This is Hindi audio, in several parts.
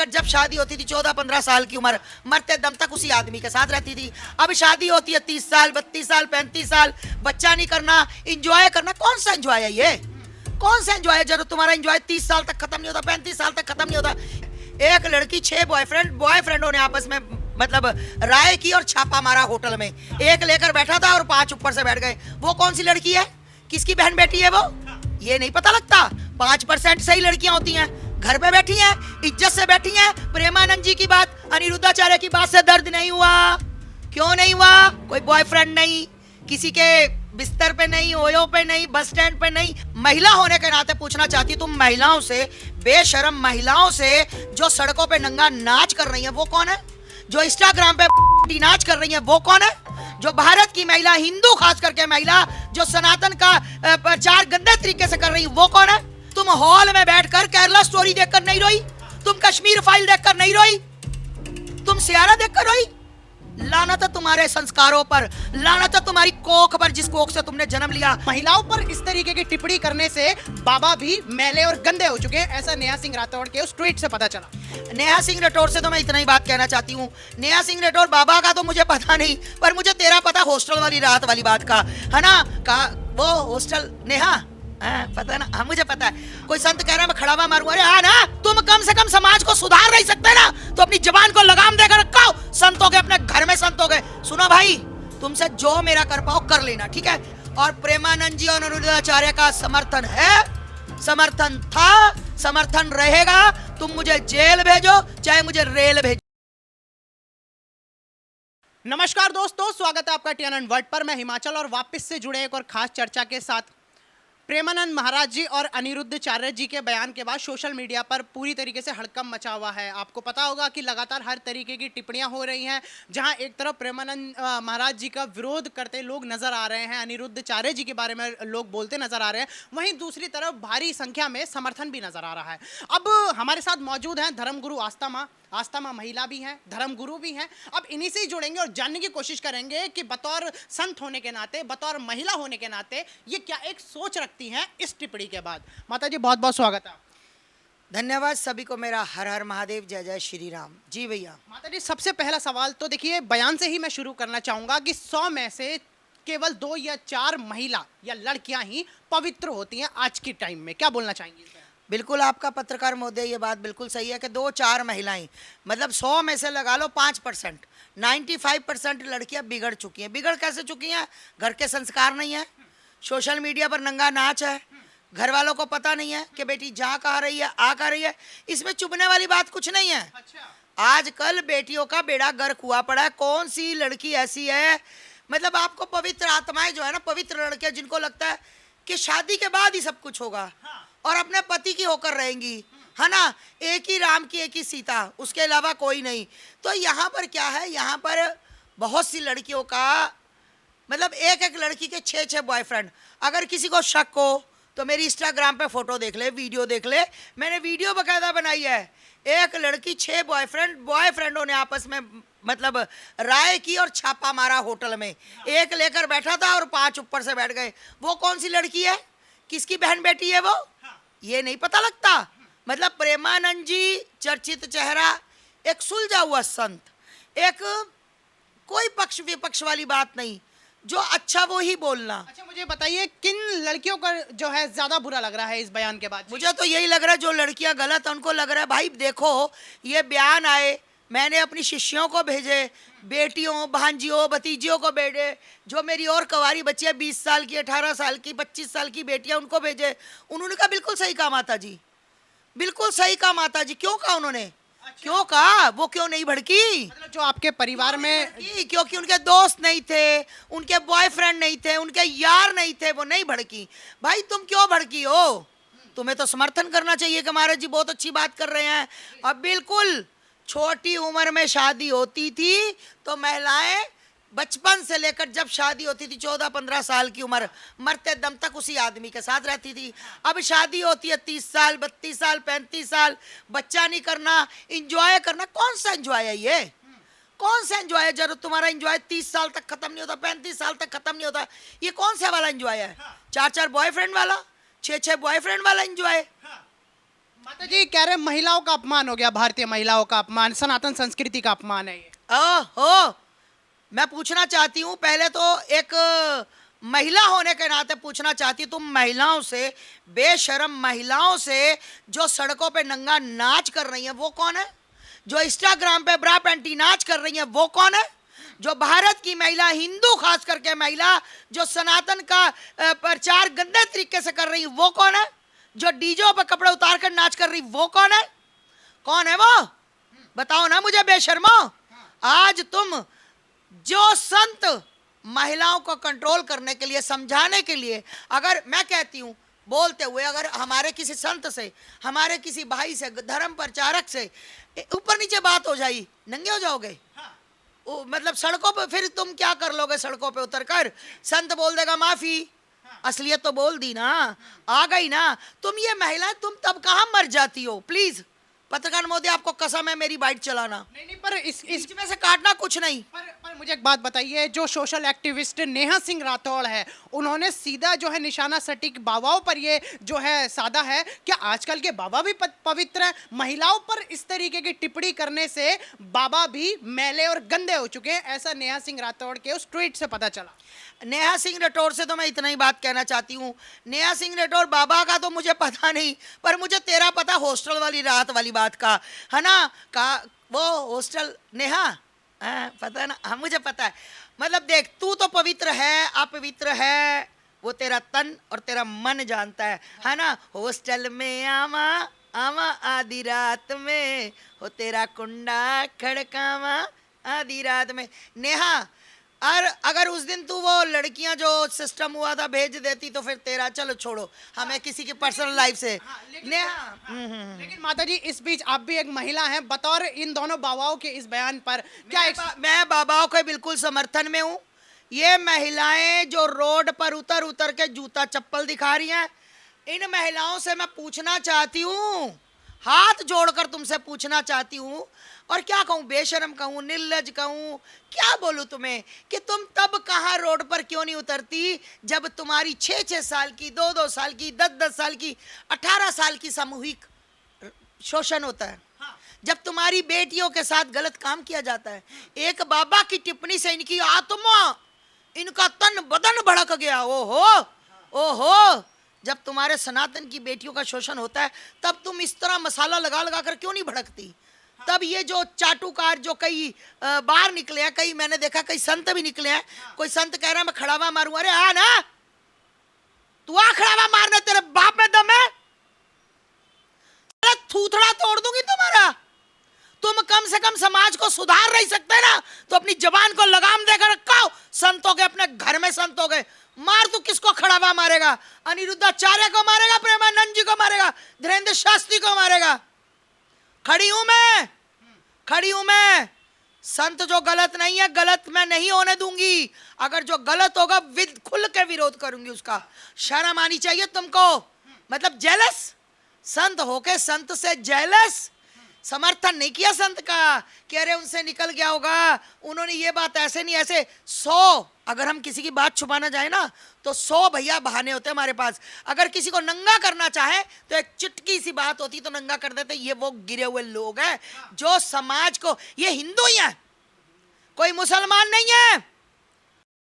जब शादी होती थी 14-15 साल की उम्र, मरते दम तक उसी आदमी के साथ रहती थी। अब शादी होती है 30 साल 32 साल 35 साल, बच्चा नहीं करना, इंजॉय करना। कौन सा एंजॉय है ये? कौन सा एंजॉय है जब तुम्हारा एंजॉय 30 साल तक खत्म नहीं होता, 35 साल तक खत्म नहीं होता। एक लड़की 6 बॉयफ्रेंडों ने आपस में मतलब राय की और छापा मारा होटल में। एक लेकर बैठा था और 5 ऊपर से बैठ गए। वो कौन सी लड़की है? किसकी बहन बेटी है वो? ये नहीं पता लगता। 5% सही लड़कियां होती हैं, घर पे बैठी हैं, इज्जत से बैठी हैं। प्रेमानंद जी की बात, अनिरुद्धाचार्य की बात से दर्द नहीं हुआ। क्यों नहीं हुआ? कोई बॉयफ्रेंड नहीं, किसी के बिस्तर पे नहीं, ओयो पे नहीं, बस स्टैंड पे नहीं। महिला होने के नाते पूछना चाहती हूँ, तुम महिलाओं से, बेशरम महिलाओं से जो सड़कों पे नंगा नाच कर रही है वो कौन है? जो इंस्टाग्राम पे नाच कर रही है वो कौन है? जो भारत की महिला, हिंदू खास करके महिला, जो सनातन का प्रचार गंदे तरीके से कर रही है वो कौन है? तुम हॉल में बैठकर केरला स्टोरी देखकर नहीं रोई? तुम कश्मीर फाइल देखकर नहीं रोई? तुम सियारा देखकर रोई? लानत है तुम्हारे संस्कारों पर, लानत है तुम्हारी कोख पर, जिस कोख से तुमने जन्म लिया। महिलाओं पर इस तरीके की टिप्पणी करने से बाबा भी मैले और गंदे हो चुके हैं, ऐसा नेहा सिंह राठौड़ के उस ट्वीट से पता चला। नेहा सिंह राठौड़ से तो मैं इतना ही बात कहना चाहती हूँ। नेहा सिंह राठौड़, बाबा का तो मुझे पता नहीं, पर मुझे तेरा पता हॉस्टल वाली रात वाली बात का है ना। वो हॉस्टल नेहा, पता है ना? हाँ मुझे पता है। कोई संत कह रहा है मैं खड़ावा मारूंगा। अरे हाँ ना, तुम कम से कम समाज को सुधार नहीं सकते ना, तो अपनी जबान को लगाम देकर रखो। संत हो गए, अपने घर में संत हो गए। सुनो भाई, तुमसे जो मेरा कर पाओ कर लेना, ठीक है? और प्रेमानंद जी और अनिरुद्धाचार्य का समर्थन है, समर्थन था, समर्थन रहेगा। तुम मुझे जेल भेजो चाहे मुझे रेल भेजो। नमस्कार दोस्तों, स्वागत है आपका टीएनएन वर्ल्ड पर। मैं हिमाचल और वापस से जुड़े एक और खास चर्चा के साथ। प्रेमानंद महाराज जी और अनिरुद्धाचार्य जी के बयान के बाद सोशल मीडिया पर पूरी तरीके से हड़कंप मचा हुआ है। आपको पता होगा कि लगातार हर तरीके की टिप्पणियां हो रही हैं, जहां एक तरफ प्रेमानंद महाराज जी का विरोध करते लोग नजर आ रहे हैं, अनिरुद्धाचार्य जी के बारे में लोग बोलते नजर आ रहे हैं, वहीं दूसरी तरफ भारी संख्या में समर्थन भी नजर आ रहा है। अब हमारे साथ मौजूद हैं धर्मगुरु आस्था माँ महिला भी हैं, धर्मगुरु भी हैं। अब इन्हीं से ही जुड़ेंगे और जानने की कोशिश करेंगे कि बतौर संत होने के नाते, बतौर महिला होने के नाते ये क्या एक सोच रखती हैं इस टिप्पणी के बाद। माता जी बहुत बहुत स्वागत है। धन्यवाद सभी को मेरा। हर हर महादेव, जय जय श्री राम। जी भैया। माता जी, सबसे पहला सवाल तो देखिए बयान से ही मैं शुरू करना चाहूंगा कि 100 में से केवल 2 या 4 महिला या लड़कियां ही पवित्र होती हैं आज की टाइम में। क्या बोलना चाहेंगे? बिल्कुल आपका पत्रकार महोदय, ये बात बिल्कुल सही है कि 2-4 महिलाएं, मतलब 100 में से लगा लो 5%, 95% लड़कियां बिगड़ चुकी हैं। बिगड़ कैसे चुकी हैं? घर के संस्कार नहीं है, सोशल मीडिया पर नंगा नाच है, घर वालों को पता नहीं है कि बेटी जा कहाँ रही है, आ कहाँ रही है। इसमें चुभने वाली बात कुछ नहीं है। आजकल बेटियों का बेड़ा गर्क हुआ पड़ा है। कौन सी लड़की ऐसी है, मतलब आपको पवित्र आत्माएं जो है ना, पवित्र लड़कियां जिनको लगता है कि शादी के बाद ही सब कुछ होगा और अपने पति की होकर रहेंगी, है ना, एक ही राम की एक ही सीता, उसके अलावा कोई नहीं। तो यहाँ पर क्या है, यहाँ पर बहुत सी लड़कियों का मतलब एक लड़की के 6 बॉयफ्रेंड। अगर किसी को शक हो तो मेरी इंस्टाग्राम पे फोटो देख ले, वीडियो देख ले, मैंने वीडियो बकायदा बनाई है। एक लड़की 6 बॉयफ्रेंडों ने आपस में मतलब राय की और छापा मारा होटल में। एक लेकर बैठा था और 5 ऊपर से बैठ गए। वो कौन सी लड़की है? किसकी बहन बेटी है वो? ये नहीं पता लगता। मतलब प्रेमानंद जी चर्चित चेहरा, एक सुलझा हुआ संत, एक कोई पक्ष विपक्ष वाली बात नहीं, जो अच्छा वो ही बोलना। अच्छा मुझे बताइए, किन लड़कियों का जो है ज्यादा बुरा लग रहा है इस बयान के बाद? मुझे तो यही लग रहा है जो लड़कियां गलत है उनको लग रहा है भाई देखो ये बयान आए, मैंने अपनी शिष्यों को भेजे, बेटियों भांजियों भतीजियों को भेजे, जो मेरी और कवारी बच्चियां 20 साल की, 18 साल की, 25 साल की बेटियां, उनको भेजे। उन्होंने कहा बिल्कुल सही कहा माता जी, बिल्कुल सही कहा माता जी। क्यों कहा उन्होंने? अच्छा। क्यों कहा? वो क्यों नहीं भड़की? मतलब जो आपके परिवार में, क्योंकि उनके दोस्त नहीं थे, उनके बॉयफ्रेंड नहीं थे, उनके यार नहीं थे, वो नहीं भड़की। भाई तुम क्यों भड़की हो? तुम्हें तो समर्थन करना चाहिए कि महाराज जी बहुत अच्छी बात कर रहे हैं। अब बिल्कुल छोटी उम्र में शादी होती थी तो महिलाएं बचपन से लेकर जब शादी होती थी 14-15 साल की उम्र, मरते दम तक उसी आदमी के साथ रहती थी। अब शादी होती है 30 साल 32 साल 35 साल, बच्चा नहीं करना, इंजॉय करना। कौन सा एंजॉय है ये? कौन सा एंजॉय है जब तुम्हारा एंजॉय 30 साल तक खत्म नहीं होता, 35 साल तक खत्म नहीं होता? ये कौन सा वाला एंजॉय है? 4-4 बॉयफ्रेंड वाला, 6-6 बॉयफ्रेंड वाला एंजॉय? माता जी कह रहे हैं महिलाओं का अपमान हो गया, भारतीय महिलाओं का अपमान, सनातन संस्कृति का अपमान है ये। ओहो, मैं पूछना चाहती हूँ पहले तो एक महिला होने के नाते पूछना चाहती हूँ, तुम महिलाओं से, बेशरम महिलाओं से जो सड़कों पे नंगा नाच कर रही है वो कौन है? जो इंस्टाग्राम पे ब्रा पैंटी नाच कर रही है वो कौन है? जो भारत की महिला, हिंदू खास करके महिला जो सनातन का प्रचार गंदे तरीके से कर रही है वो कौन है? जो डीजे पर कपड़े उतार कर नाच कर रही वो कौन है? कौन है वो? बताओ ना मुझे बेशर्मो। आज तुम जो संत महिलाओं को कंट्रोल करने के लिए, समझाने के लिए, अगर मैं कहती हूँ बोलते हुए, अगर हमारे किसी संत से, हमारे किसी भाई से, धर्म प्रचारक से ऊपर नीचे बात हो जाई, नंगे हो जाओगे? मतलब सड़कों पे फिर तुम क्या कर लोगे? सड़कों पे उतर कर संत बोल देगा माफी, असलियत तो बोल दी ना, आ गई ना। तुम ये महिला, तुम तब कहाँ मर जाती हो? प्लीज पत्रकार मोदी, आपको कसम है मेरी बाइट चलाना नहीं पर इस में से काटना कुछ नहीं। पर मुझे एक बात बताइए, जो सोशल एक्टिविस्ट नेहा सिंह राठौड़ है, उन्होंने सीधा जो है निशाना सटीक बाबाओं पर ये जो है साधा है। क्या आजकल के बाबा भी पवित्र हैं? महिलाओं पर इस तरीके की टिप्पणी करने से बाबा भी मैले और गंदे हो चुके हैं, ऐसा नेहा सिंह राठौड़ के उस ट्वीट से पता चला। नेहा सिंह राठौड़ से तो मैं इतना ही बात कहना चाहती हूँ, नेहा सिंह राठौड़ बाबा का तो मुझे पता नहीं, पर मुझे तेरा पता हॉस्टल वाली रात वाली बात का है ना, का वो हॉस्टल नेहा, पता है ना? हाँ मुझे पता है। मतलब देख, तू तो पवित्र है, अपवित्र है वो तेरा तन और तेरा मन जानता है ना? हॉस्टल में आवा आवा आधी रात में, हो तेरा कुंडा खड़कावा आधी रात में। नेहा, और अगर उस दिन तू वो लड़कियां जो सिस्टम हुआ था भेज देती तो फिर तेरा, चलो छोड़ो, हमें किसी की पर्सनल लाइफ से। लेकिन माता जी इस बीच आप भी एक महिला हैं, बतौर इन दोनों बाबाओं के इस बयान पर क्या मैं बाबाओं के बिल्कुल समर्थन में हूँ। ये महिलाएं जो रोड पर उतर उतर के जूता चप्पल दिखा रही हैं, इन महिलाओं से मैं पूछना चाहती हूँ, हाथ जोड़कर तुमसे पूछना चाहती हूँ, और क्या कहूँ, बेशरम कहूँ, निर्लज कहूँ, क्या बोलूँ तुम्हें, कि तुम तब कहाँ रोड पर क्यों नहीं उतरती जब तुम्हारी 6-6 साल की, 2-2 साल की, 10-10 साल की, 18 साल की सामूहिक शोषण होता है, जब तुम्हारी बेटियों के साथ गलत काम किया जाता है। एक बाबा की टिप्पणी से इनकी आत्मा, इनका तन बदन भड़क गया। ओहो ओहो, जब तुम्हारे सनातन की बेटियों का शोषण होता है तब तुम इस तरह मसाला लगा लगा कर क्यों नहीं भड़कती? तब ये जो चाटुकार जो कई बार निकले हैं, कई मैंने देखा कई संत भी निकले हैं, कोई संत कह रहा है मैं खड़ावा मारूंगा, अरे आ ना, तू आ खड़ावा मारने, तेरे बाप में दम है, अरे थूथड़ा तोड़ दूंगी तुम्हारा। तुम कम से कम समाज को सुधार नहीं सकते ना, तो अपनी जबान को लगाम देकर रखो। संत हो गए, अपने घर में संत हो गए, मार, तू किसको खड़ावा मारेगा? अनिरुद्धाचार्य को मारेगा, प्रेमानंद जी को मारेगा, धीरेन्द्र शास्त्री को मारेगा? खड़ी हूं मैं, संत जो गलत नहीं है, गलत मैं नहीं होने दूंगी। अगर जो गलत होगा खुल के विरोध करूंगी उसका। शर्म आनी चाहिए तुमको। मतलब जेलस, संत होके संत से जेलस, समर्थन नहीं किया संत का कि अरे उनसे निकल गया होगा, उन्होंने ये बात ऐसे नहीं ऐसे। 100 अगर हम किसी की बात छुपाना चाहे ना तो 100 भैया बहाने होते हैं हमारे पास। अगर किसी को नंगा करना चाहे तो एक चुटकी सी बात होती तो नंगा कर देते। ये वो गिरे हुए लोग हैं जो समाज को, ये हिंदू ही हैं, कोई मुसलमान नहीं है।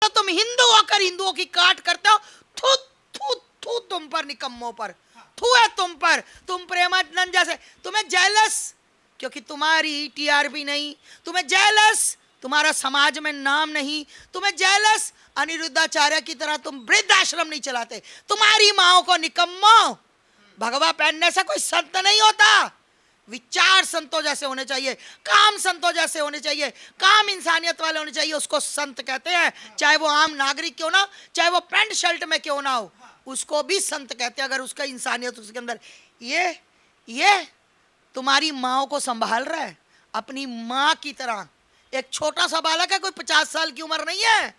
तो तुम हिंदू होकर हिंदुओं की काट करते हो। थू थू थू तुम पर, निकम्मों पर थू है तुम पर। तुम प्रेमानंद जैसे, तुम्हें जेलस क्योंकि तुम्हारी टीआरपी नहीं, तुम्हें जेलस तुम्हारा समाज में नाम नहीं, तुम्हें जेलस अनिरुद्धाचार्य की तरह तुम वृद्धाश्रम नहीं चलाते। तुम्हारी माओ को निकम्मो, भगवा पहनने से कोई संत नहीं होता। विचार संतों जैसे होने चाहिए, काम संतों जैसे होने चाहिए, काम इंसानियत वाले होने चाहिए, उसको संत कहते हैं। चाहे वो आम नागरिक क्यों ना, चाहे वो पैंट शर्ट में क्यों ना हो, उसको भी संत कहते हैं अगर उसका इंसानियत उसके अंदर। ये तुम्हारी माँ को संभाल रहा है अपनी माँ की तरह। एक छोटा सा बालक है, कोई 50 साल की उम्र नहीं है,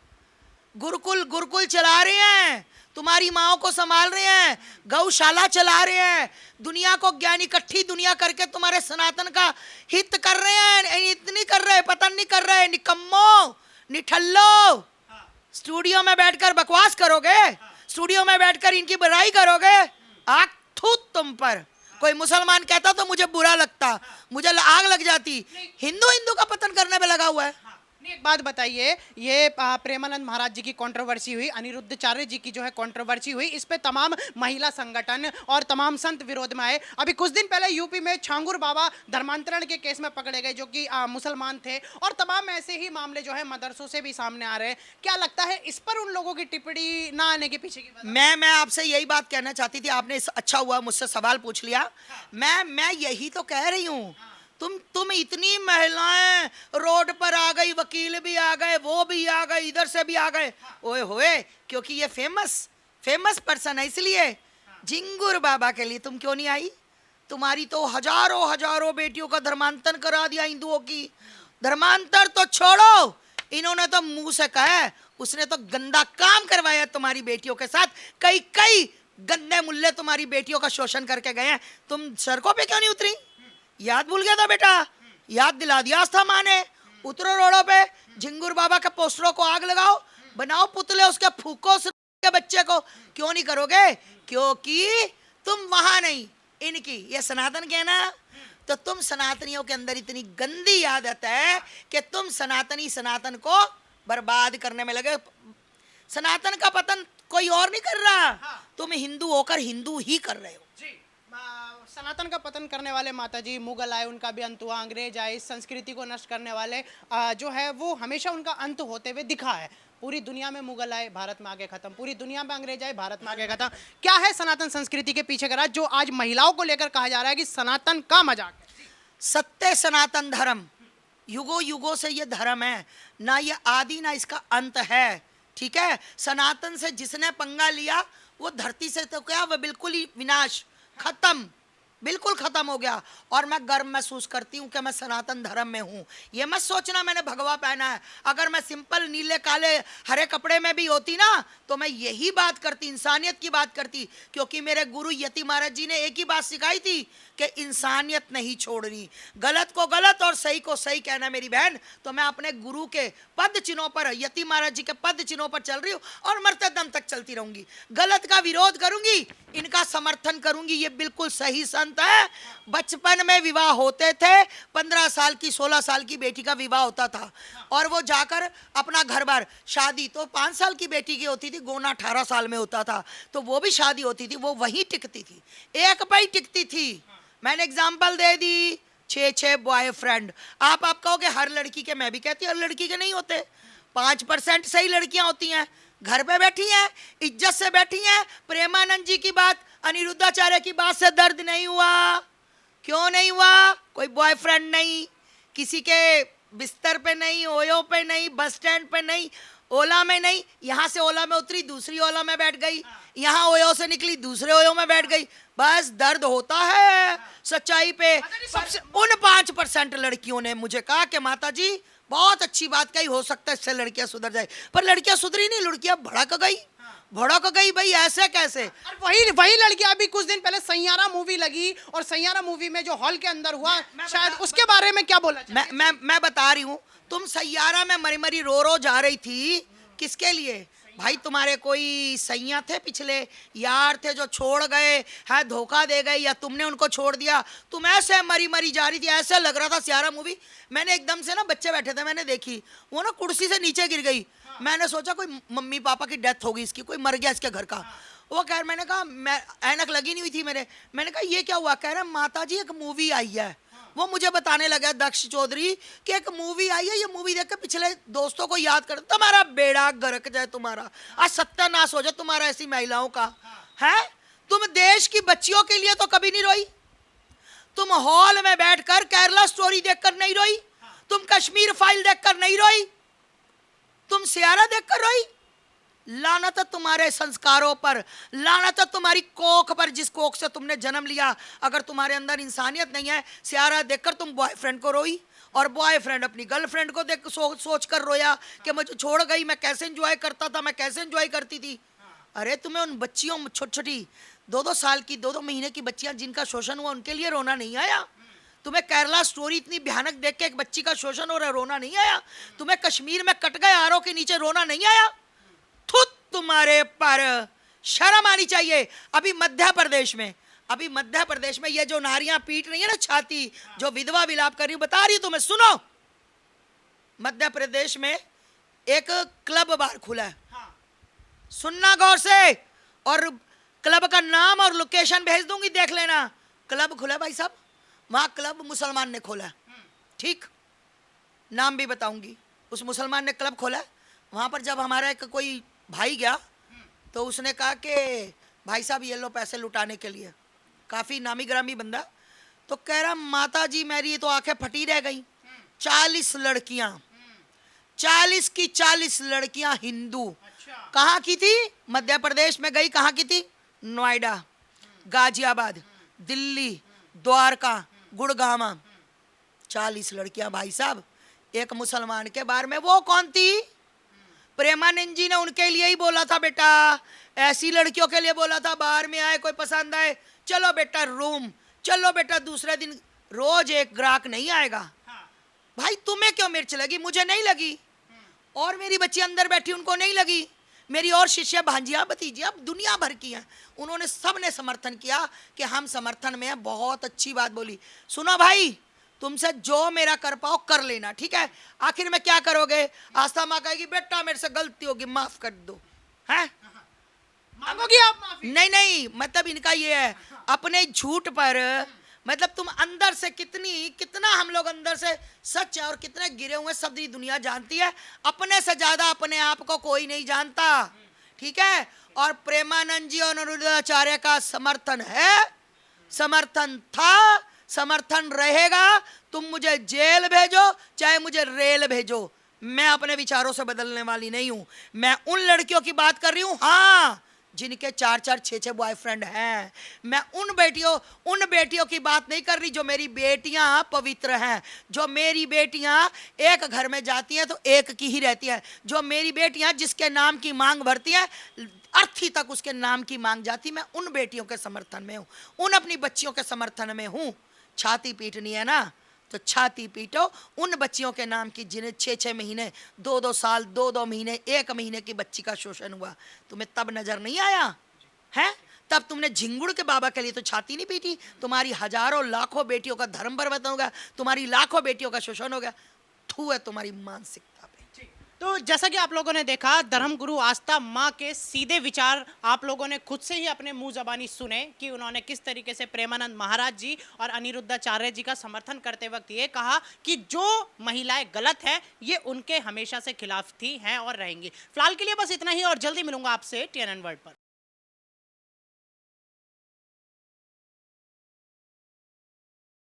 गुरुकुल चला रहे हैं, तुम्हारी माँ को संभाल रहे हैं, गौशाला चला रहे हैं, दुनिया को ज्ञान इकट्ठी दुनिया करके तुम्हारे सनातन का हित कर रहे हैं। इतनी कर रहे, पतन नहीं कर रहे। निकम्मो, निठल्लो, स्टूडियो में बैठकर बकवास करोगे, स्टूडियो में बैठकर इनकी बुराई करोगे, आग थूत तुम पर। कोई मुसलमान कहता तो मुझे बुरा लगता, मुझे आग लग जाती। हिंदू हिंदू का पतन करने में लगा हुआ है। नहीं, एक बात बताइए, ये प्रेमानंद महाराज जी की कंट्रोवर्सी हुई, अनिरुद्धाचार्य जी की जो है कंट्रोवर्सी हुई, इस पे तमाम महिला संगठन और तमाम संत विरोध में आए। अभी कुछ दिन पहले यूपी में छांगुर बाबा धर्मांतरण के केस में पकड़े गए, जो कि मुसलमान थे, और तमाम ऐसे ही मामले जो है मदरसों से भी सामने आ रहे हैं। क्या लगता है इस पर उन लोगों की टिप्पणी ना आने के पीछे की वजह? मैं आपसे यही बात कहना चाहती थी, आपने अच्छा हुआ मुझसे सवाल पूछ लिया। मैं यही तो कह रही हूँ, तुम इतनी महिलाएं रोड पर आ गई, वकील भी आ गए, वो भी आ गए, इधर से भी आ गए, ओए होए, क्योंकि ये फेमस पर्सन है, इसलिए। झिंगुर बाबा के लिए तुम क्यों नहीं आई? तुम्हारी तो हजारों बेटियों का धर्मांतरण करा दिया हिंदुओं की। धर्मांतर तो छोड़ो, इन्होंने तो मुंह से कहा है, उसने तो गंदा काम करवाया तुम्हारी बेटियों के साथ। कई गंदे मुल्ले तुम्हारी बेटियों का शोषण करके गए हैं। तुम सड़कों पे क्यों नहीं उतरी? याद भूल गया था बेटा? याद दिला दिया था माँ ने। उतरो रोडों पे, झिंगुर बाबा के पोस्टरों को आग लगाओ, बनाओ पुतले, उसके फूको के बच्चे को। क्यों नहीं करोगे? क्योंकि तुम वहां नहीं, इनकी ये सनातन के ना, तो तुम सनातनियों के अंदर इतनी गंदी आदत है कि तुम सनातन को बर्बाद करने में लगे। सनातन का पतन कोई और नहीं कर रहा, तुम हिंदू होकर हिंदू ही कर रहे हो। सनातन का पतन करने वाले माता जी, मुगल आए उनका भी अंत हुआ, अंग्रेज आए, इस संस्कृति को नष्ट करने वाले जो है वो हमेशा उनका अंत होते हुए दिखा है। पूरी दुनिया में मुगल आए, भारत में आगे खत्म, पूरी दुनिया में अंग्रेज आए, भारत में आगे खत्म। क्या है सनातन संस्कृति के पीछे का राज, जो आज महिलाओं को लेकर कहा जा रहा है कि सनातन का मजाक है? सत्य सनातन धर्म, युगों युगों से ये धर्म है, ना ये आदि ना इसका अंत है। ठीक है, सनातन से जिसने पंगा लिया वो धरती से तो क्या, वो बिल्कुल ही विनाश, खत्म, बिल्कुल खत्म हो गया। और मैं गर्व महसूस करती हूँ कि मैं सनातन धर्म में हूँ। ये मत सोचना मैंने भगवा पहना है। अगर मैं सिंपल नीले काले हरे कपड़े में भी होती ना, तो मैं यही बात करती, इंसानियत की बात करती। क्योंकि मेरे गुरु यति महाराज जी ने एक ही बात सिखाई थी कि इंसानियत नहीं छोड़नी, गलत को गलत और सही को सही कहना मेरी बहन। तो मैं अपने गुरु के पद चिन्हों पर, यति महाराज जी के पद चिन्हों पर चल रही हूँ और मरते दम तक चलती रहूंगी। गलत का विरोध करूंगी, इनका समर्थन करूंगी। ये बिल्कुल सही संत है। बचपन में विवाह होते थे, 15 साल की 16 साल की बेटी का विवाह होता था, और वो जाकर अपना घर बार, शादी तो 5 साल की बेटी की होती थी, गोना 18 साल में होता था, तो वो भी शादी होती थी, वो वहीं टिकती थी, एक पे ही टिकती थी। मैंने एग्जाम्पल दे दी, 6 बॉयफ्रेंड। आप कहोगे हर लड़की के, मैं भी कहती हर लड़की के नहीं होते, 5% सही लड़कियां होती हैं, घर पे बैठी हैं, इज्जत से बैठी हैं। प्रेमानंद जी की बात, अनिरुद्धाचार्य की बात से दर्द नहीं हुआ? क्यों नहीं हुआ? कोई बॉयफ्रेंड नहीं, किसी के बिस्तर पे नहीं, ओयो पे नहीं, बस स्टैंड पे नहीं, ओला में नहीं। यहाँ से ओला में उतरी, दूसरी ओला में बैठ गई, यहाँ ओयो से निकली, दूसरे ओयो में बैठ गई। बस दर्द होता है सच्चाई पे। उन 5% लड़कियों ने मुझे कहा कि माता जी बहुत अच्छी बात कही, हो सकता है इससे लड़कियां सुधर जाए। पर लड़कियां सुधरी नहीं, लड़कियां भड़क गई भाई, ऐसे कैसे? और वही लड़कियां अभी कुछ दिन पहले सैयारा मूवी लगी, और सैयारा मूवी में जो हॉल के अंदर हुआ, शायद उसके बारे में क्या बोला? मैं बता रही हूँ, तुम सैयारा में मरी रो जा रही थी, किसके लिए भाई? तुम्हारे कोई सैया थे, पिछले यार थे जो छोड़ गए है, धोखा दे गए, या तुमने उनको छोड़ दिया? तुम ऐसे मरी जा रही थी, ऐसे लग रहा था सैयारा मूवी। मैंने एकदम से ना, बच्चे बैठे थे, मैंने देखी, वो ना कुर्सी से नीचे गिर गई। मैंने सोचा कोई मम्मी पापा की डेथ होगी इसकी, कोई मर गया इसके घर का। वो कह, मैंने कहा, मैं ऐनक लगी नहीं हुई थी मेरे, मैंने कहा ये क्या हुआ? कह रहे माता जी एक मूवी आई है। वो मुझे बताने लगा दक्ष चौधरी कि एक मूवी आई है, ये मूवी देख के पिछले दोस्तों को याद कर, तुम्हारा बेड़ा गरक जाए, तुम्हारा आज सत्यानाश हो जाए तुम्हारा, ऐसी महिलाओं का है। तुम देश की बच्चियों के लिए तो कभी नहीं रोई, तुम हॉल में बैठकर केरला स्टोरी देखकर नहीं रोई, तुम कश्मीर फाइल देखकर नहीं रोई, तुम सैयारा देखकर रोई। लानत है तुम्हारे संस्कारों पर, लानत है तुम्हारी कोख पर, जिस कोख से तुमने जन्म लिया। अगर तुम्हारे अंदर इंसानियत नहीं है, सैयारा देखकर तुम बॉयफ्रेंड को रोई, और बॉयफ्रेंड अपनी गर्लफ्रेंड को देख सोच कर रोया कि मुझे छोड़ गई, मैं कैसे एंजॉय करता था, मैं कैसे एंजॉय करती थी। अरे तुम्हें उन बच्चियों, छोटी 2-2 साल की, 2-2 महीने की बच्चियां जिनका शोषण हुआ, उनके लिए रोना नहीं आया? तुम्हें केरला स्टोरी इतनी भयानक देख के एक बच्ची का शोषण हो रहा है, रोना नहीं आया? तुम्हें कश्मीर में कट गए आरों के नीचे रोना नहीं आया? थुत तुम्हारे पर, शर्म आनी चाहिए। अभी मध्य प्रदेश में अभी मध्य प्रदेश में ये जो नारियां पीट रही है ना छाती, जो विधवा विलाप कर रही हूं, बता रही हूं तुम्हें, सुनो। मध्य प्रदेश में एक क्लब बार खुला है, सुनना गौर से, और क्लब का नाम और लोकेशन भेज दूंगी, देख लेना। क्लब खुला है भाई साहब, वहां क्लब मुसलमान ने खोला है, ठीक, नाम भी बताऊंगी। उस मुसलमान ने क्लब खोला है, वहां पर जब हमारा एक कोई भाई गया तो उसने कहा कि भाई साहब ये लो पैसे लुटाने के लिए, काफी नामी ग्रामी बंदा, तो कह रहा माता जी मेरी तो आंखें फटी रह गई, 40 लड़कियां, 40 की 40 लड़कियां हिंदू। कहाँ की थी? मध्य प्रदेश में गई, कहाँ की थी? नोएडा, गाजियाबाद, दिल्ली, द्वारका, गुड़गांव, 40 लड़कियां भाई साहब एक मुसलमान के बारे में। वो कौन थी? प्रेमानंद जी ने उनके लिए ही बोला था बेटा, ऐसी लड़कियों के लिए बोला था, बाहर में आए कोई पसंद आए चलो बेटा रूम, चलो बेटा दूसरे दिन, रोज एक ग्राहक नहीं आएगा। भाई तुम्हें क्यों मिर्च लगी? मुझे नहीं लगी, और मेरी बच्ची अंदर बैठी उनको नहीं लगी, मेरी और शिष्य भांजिया भतीजिया दुनिया भर की हैं, उन्होंने सब ने समर्थन किया कि हम समर्थन में हैं। बहुत अच्छी बात बोली। सुनो भाई, तुमसे जो मेरा कर पाओ कर लेना, ठीक है? आखिर में क्या करोगे? आस्था माँ कहेगी बेटा मेरे से गलती होगी माफ कर दो, हैं? मांगोगी आप माफी? नहीं नहीं, मतलब इनका ये है, अपने झूठ पर, मतलब तुम अंदर से कितना हम लोग अंदर से सच है और कितने गिरे हुए सब दुनिया जानती है, अपने से ज्यादा अपने आप को कोई नहीं जानता, ठीक है? और प्रेमानंद जी और अनिरुद्धाचार्य का समर्थन है, समर्थन था, समर्थन रहेगा। तुम मुझे जेल भेजो चाहे मुझे रेल भेजो, मैं अपने विचारों से बदलने वाली नहीं हूं। मैं उन लड़कियों की बात कर रही हूं, हाँ, जिनके 4-4, 6-6 बॉयफ्रेंड हैं। मैं उन बेटियों की बात नहीं कर रही जो मेरी बेटियां पवित्र हैं, जो मेरी बेटियां एक घर में जाती हैं तो एक की ही रहती हैं, जो मेरी बेटियां जिसके नाम की मांग भरती हैं अर्थी तक उसके नाम की मांग जाती। मैं उन बेटियों के समर्थन में हूं, उन अपनी बच्चियों के समर्थन में हूं। छाती पीटनी है ना तो छाती पीटो उन बच्चियों के नाम की जिन्हें 6-6 महीने, 2-2 साल, 2-2 महीने, 1 महीने की बच्ची का शोषण हुआ। तुम्हें तब नजर नहीं आया है? तब तुमने झिंगुड़ के बाबा के लिए तो छाती नहीं पीटी। तुम्हारी हजारों लाखों बेटियों का धर्म बर्बाद हो गया, तुम्हारी लाखों बेटियों का शोषण हो गया। थू है तुम्हारी मानसिकता पे। तो जैसा कि आप लोगों ने देखा, धर्मगुरु आस्था माँ के सीधे विचार आप लोगों ने खुद से ही अपने मुंह जबानी सुने कि उन्होंने किस तरीके से प्रेमानंद महाराज जी और अनिरुद्धाचार्य जी का समर्थन करते वक्त ये कहा कि जो महिलाएं गलत है ये उनके हमेशा से खिलाफ थी, हैं और रहेंगी। फिलहाल के लिए बस इतना ही, और जल्दी मिलूंगा आपसे TNN वर्ल्ड पर।